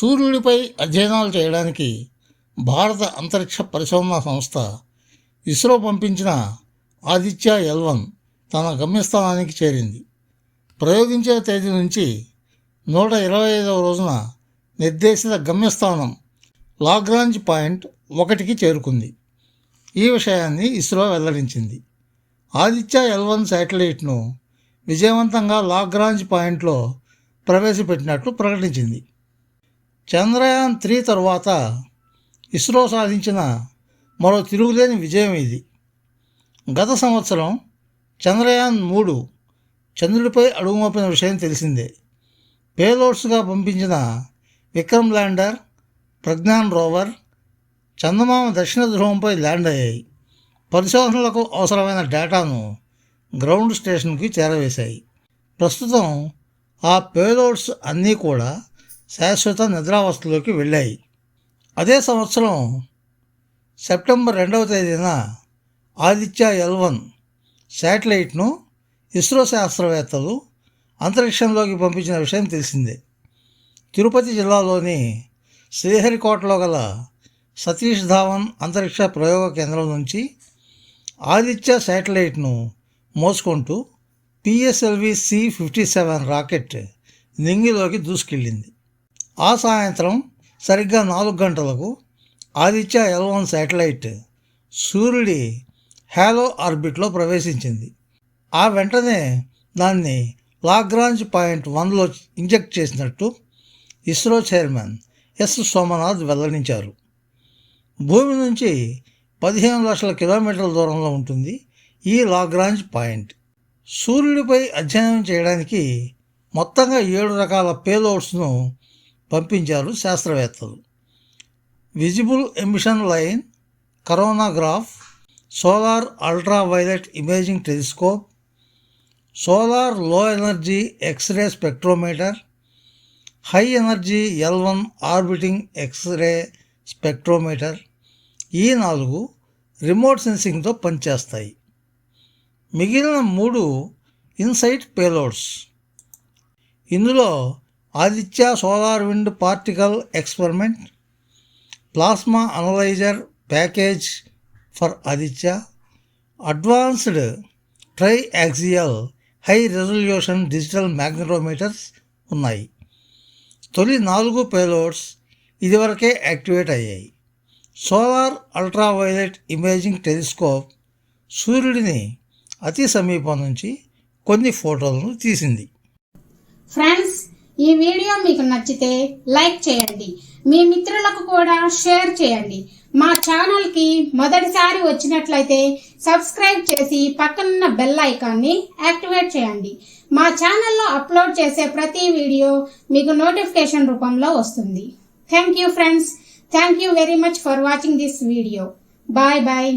సూర్యుడిపై అధ్యయనాలు చేయడానికి భారత అంతరిక్ష పరిశోధనా సంస్థ ఇస్రో పంపించిన ఆదిత్య-L1 తన గమ్యస్థానానికి చేరింది. ప్రయోగించే తేదీ నుంచి 125వ రోజున నిర్దేశిత గమ్యస్థానం లాగ్రాంజ్ పాయింట్ 1కి చేరుకుంది. ఈ విషయాన్ని ఇస్రో వెల్లడించింది. ఆదిత్య-L1 శాటిలైట్ను విజయవంతంగా లాగ్రాంజ్ పాయింట్లో ప్రవేశపెట్టినట్లు ప్రకటించింది. చంద్రయాన్-3 తరువాత ఇస్రో సాధించిన మరో తిరుగులేని విజయం ఇది. గత సంవత్సరం చంద్రయాన్-3 చంద్రుడిపై అడుగుమోపిన విషయం తెలిసిందే. పేలోడ్స్గా పంపించిన విక్రమ్ ల్యాండర్, ప్రజ్ఞాన్ రోవర్ చందమామ దక్షిణ ధ్రువంపై ల్యాండ్ అయ్యాయి. పరిశోధనలకు అవసరమైన డేటాను గ్రౌండ్ స్టేషన్కి చేరవేశాయి. ప్రస్తుతం ఆ పేలోడ్స్ అన్నీ కూడా శాశ్వత నిద్రావస్థలోకి వెళ్ళాయి. అదే సంవత్సరం సెప్టెంబర్ 2వ తేదీన ఆదిత్య-L1 శాటిలైట్ను ఇస్రో శాస్త్రవేత్తలు అంతరిక్షంలోకి పంపించిన విషయం తెలిసిందే. తిరుపతి జిల్లాలోని శ్రీహరికోటలో గల సతీష్ ధావన్ అంతరిక్ష ప్రయోగ కేంద్రం నుంచి ఆదిత్య శాటిలైట్ను మోసుకుంటూ PSLV C-57 రాకెట్ నింగిలోకి దూసుకెళ్ళింది. ఆ సాయంత్రం సరిగ్గా 4 గంటలకు ఆదిత్య-L1 శాటిలైట్ సూర్యుడి హ్యాలో ఆర్బిట్లో ప్రవేశించింది. ఆ వెంటనే దాన్ని లాగ్రాంజ్ పాయింట్ 1లో ఇంజెక్ట్ చేసినట్టు ఇస్రో చైర్మన్ ఎస్ సోమనాథ్ వెల్లడించారు. భూమి నుంచి 15 లక్షల కిలోమీటర్ల దూరంలో ఉంటుంది ఈ లాగ్రాంజ్ పాయింట్. సూర్యుడిపై అధ్యయనం చేయడానికి మొత్తంగా 7 రకాల పేలోడ్స్ను పంపించారు శాస్త్రవేత్తలు. Visible emission line, coronagraph, solar ultraviolet imaging telescope, solar low energy X-ray spectrometer, high energy L1 orbiting X-ray spectrometer. ఈ 4 రిమోట్ సెన్సింగ్తో పనిచేస్తాయి. మిగిలిన 3 ఇన్సైట్ పేలోడ్స్. ఇందులో Aditya solar wind particle experiment, plasma analyser package for Aditya, advanced tri axial high resolution digital magnetometers ఉన్నాయి. తొలి 4 payloads ఇదివరకే activate అయ్యాయి. Solar ultraviolet imaging telescope సూర్యుడిని అతి సమీపం నుంచి కొన్ని ఫోటోలను తీసింది. ఫ్రెండ్స్, ఈ వీడియో మీకు నచ్చితే లైక్ చేయండి, మీ మిత్రులకు కూడా షేర్ చేయండి. మా ఛానల్కి మొదటిసారి వచ్చినట్లయితే సబ్స్క్రైబ్ చేసి పక్కనున్న బెల్ ఐకాన్ని యాక్టివేట్ చేయండి. మా ఛానల్లో అప్లోడ్ చేసే ప్రతి వీడియో మీకు నోటిఫికేషన్ రూపంలో వస్తుంది. Thank you friends. Thank you very much for watching this video. Bye bye.